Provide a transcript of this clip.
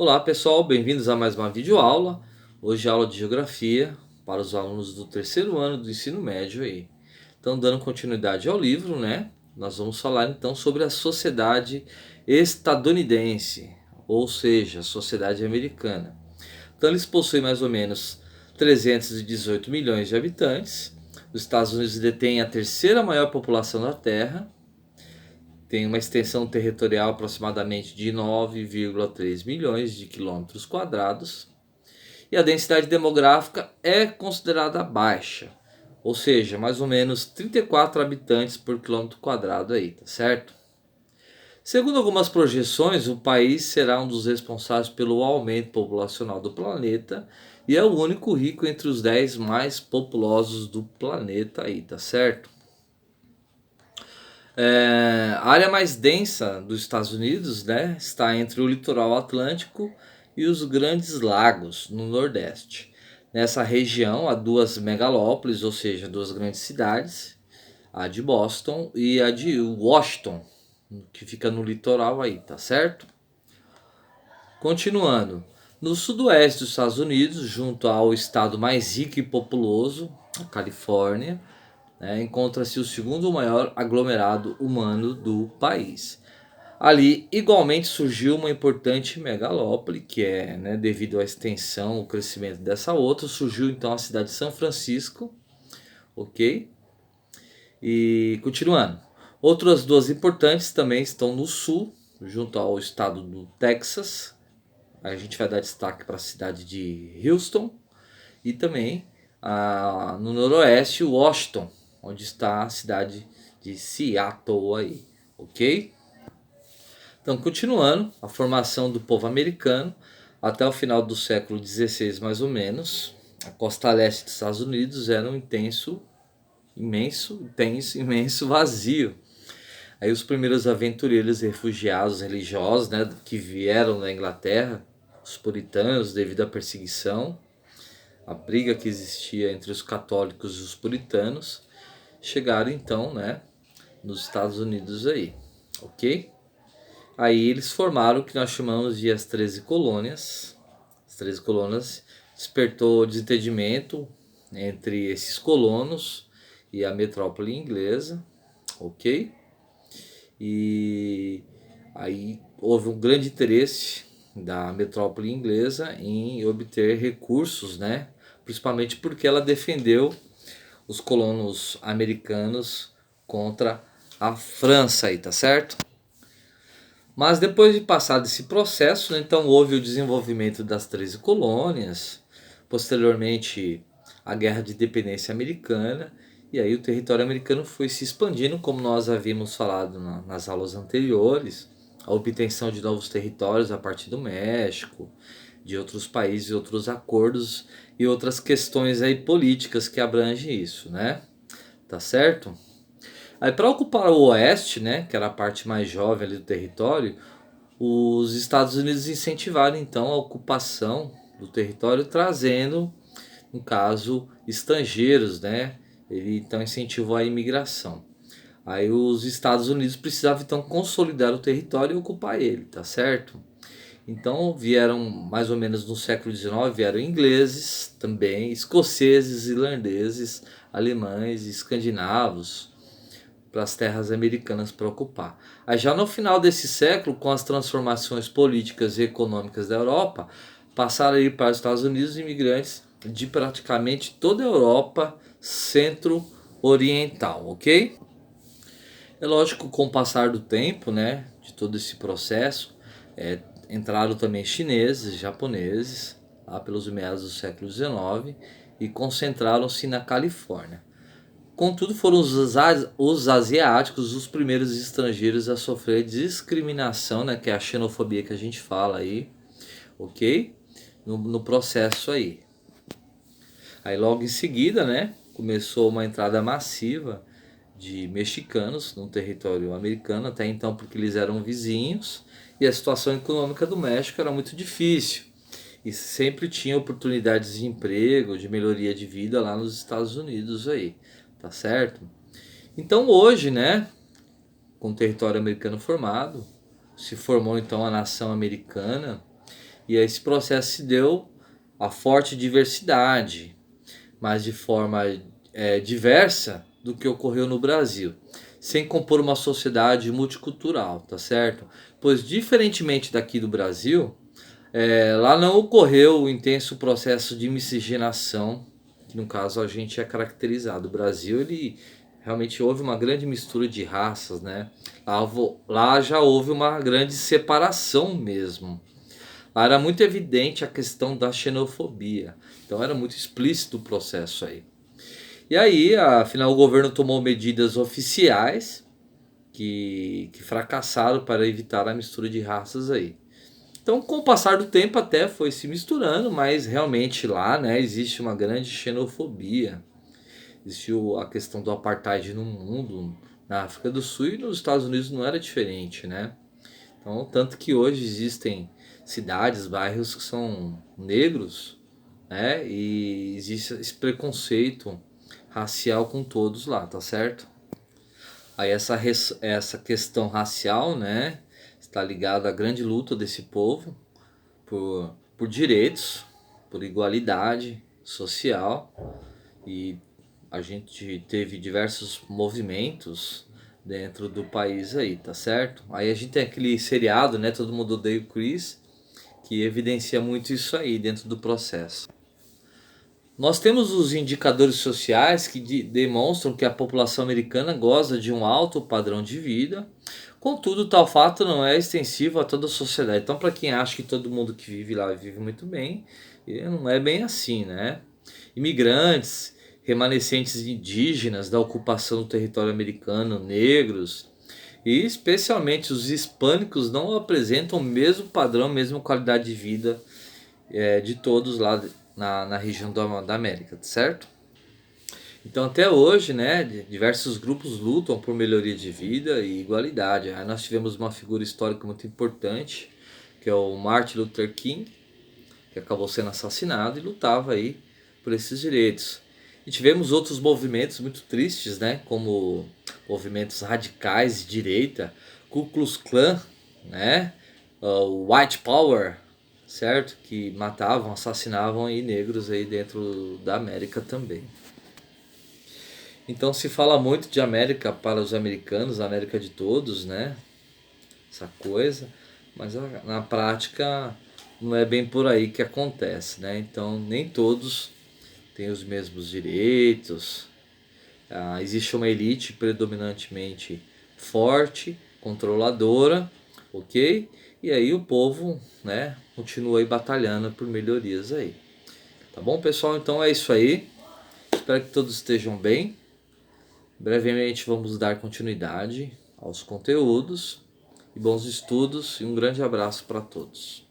Olá pessoal, bem-vindos a mais uma videoaula. Hoje é aula de Geografia para os alunos do terceiro ano do ensino médio aí. Então, dando continuidade ao livro, né? Nós vamos falar então sobre a sociedade estadunidense, ou seja, a sociedade americana. Então, eles possuem mais ou menos 318 milhões de habitantes. Os Estados Unidos detêm a terceira maior população da Terra. Tem uma extensão territorial aproximadamente de 9,3 milhões de quilômetros quadrados. E a densidade demográfica é considerada baixa, ou seja, mais ou menos 34 habitantes por quilômetro quadrado aí, tá certo? Segundo algumas projeções, o país será um dos responsáveis pelo aumento populacional do planeta e é o único rico entre os 10 mais populosos do planeta aí, tá certo? A área mais densa dos Estados Unidos, né, está entre o litoral atlântico e os grandes lagos no nordeste. Nessa região há duas megalópolis, ou seja, duas grandes cidades, a de Boston e a de Washington, que fica no litoral aí, tá certo? Continuando, no sudoeste dos Estados Unidos, junto ao estado mais rico e populoso, a Califórnia, encontra-se o segundo maior aglomerado humano do país. Ali, igualmente, surgiu uma importante megalópole, que é, devido à extensão, o crescimento dessa outra, surgiu então a cidade de São Francisco, ok? E continuando, outras duas importantes também estão no sul, junto ao estado do Texas. A gente vai dar destaque para a cidade de Houston e também no noroeste, Washington, onde está a cidade de Seattle aí, ok? Então, continuando, a formação do povo americano até o final do século XVI, mais ou menos, a costa leste dos Estados Unidos era um imenso vazio. Aí os primeiros aventureiros refugiados religiosos, que vieram da Inglaterra, os puritanos, devido à perseguição, a briga que existia entre os católicos e os puritanos, chegaram então, nos Estados Unidos aí, ok? Aí eles formaram o que nós chamamos de as 13 colônias. As 13 colônias despertou desentendimento entre esses colonos e a metrópole inglesa, ok? E aí houve um grande interesse da metrópole inglesa em obter recursos, principalmente porque ela defendeu os colonos americanos contra a França aí, tá certo? Mas depois de passado esse processo, então houve o desenvolvimento das 13 colônias, posteriormente a Guerra de Independência Americana, e aí o território americano foi se expandindo, como nós havíamos falado nas aulas anteriores, a obtenção de novos territórios a partir do México, de outros países e outros acordos e outras questões aí políticas que abrangem isso, Tá certo? Aí para ocupar o oeste, que era a parte mais jovem ali do território, os Estados Unidos incentivaram então a ocupação do território, trazendo, no caso, estrangeiros, Ele então incentivou a imigração. Aí os Estados Unidos precisavam então consolidar o território e ocupar ele, tá certo? Então vieram mais ou menos no século XIX, vieram ingleses também, escoceses, irlandeses, alemães, escandinavos para as terras americanas para ocupar. Aí já no final desse século, com as transformações políticas e econômicas da Europa, passaram a ir para os Estados Unidos imigrantes de praticamente toda a Europa centro-oriental, ok? É lógico, com o passar do tempo, de todo esse processo, entraram também chineses, japoneses, lá pelos meados do século XIX, e concentraram-se na Califórnia. Contudo, foram os asiáticos os primeiros estrangeiros a sofrer discriminação, que é a xenofobia que a gente fala aí, ok? No processo aí. Aí logo em seguida, começou uma entrada massiva de mexicanos no território americano, até então porque eles eram vizinhos e a situação econômica do México era muito difícil. E sempre tinha oportunidades de emprego, de melhoria de vida lá nos Estados Unidos aí, tá certo? Então hoje, com o território americano formado, se formou então a nação americana E esse processo se deu a forte diversidade, mas de forma diversa do que ocorreu no Brasil, sem compor uma sociedade multicultural, tá certo? Pois diferentemente daqui do Brasil, lá não ocorreu o intenso processo de miscigenação, que no caso a gente é caracterizado. O Brasil, ele realmente houve uma grande mistura de raças, né? Lá já houve uma grande separação mesmo. Lá era muito evidente a questão da xenofobia. Então era muito explícito o processo aí. E aí, afinal, o governo tomou medidas oficiais que fracassaram para evitar a mistura de raças aí. Então, com o passar do tempo até foi se misturando, mas realmente lá, né, existe uma grande xenofobia. Existiu a questão do apartheid no mundo, na África do Sul e nos Estados Unidos não era diferente, né? Então, tanto que hoje existem cidades, bairros que são negros, né? E existe esse preconceito racial com todos lá, tá certo? Aí essa questão racial, né, está ligada à grande luta desse povo por direitos, por igualdade social, e a gente teve diversos movimentos dentro do país aí, tá certo? Aí a gente tem aquele seriado, né, Todo Mundo Odeia o Chris, que evidencia muito isso aí dentro do processo. Nós temos os indicadores sociais que demonstram que a população americana goza de um alto padrão de vida, contudo, tal fato não é extensivo a toda a sociedade. Então, para quem acha que todo mundo que vive lá vive muito bem, não é bem assim, né? Imigrantes, remanescentes indígenas da ocupação do território americano, negros e especialmente os hispânicos não apresentam o mesmo padrão, a mesma qualidade de vida de todos lá na região da América, certo? Então até hoje, né, diversos grupos lutam por melhoria de vida e igualdade. Aí nós tivemos uma figura histórica muito importante, que é o Martin Luther King, que acabou sendo assassinado e lutava aí por esses direitos. E tivemos outros movimentos muito tristes, né, como movimentos radicais de direita, Ku Klux Klan, né, o White Power, certo? Que matavam, assassinavam aí negros aí dentro da América também. Então se fala muito de América para os americanos, a América de todos, né? Essa coisa, mas na prática não é bem por aí que acontece, né? Então nem todos têm os mesmos direitos. Existe uma elite predominantemente forte, controladora, ok? E aí o povo, né, continua aí batalhando por melhorias aí. Tá bom, pessoal? Então é isso aí. Espero que todos estejam bem. Brevemente vamos dar continuidade aos conteúdos. E bons estudos e um grande abraço para todos.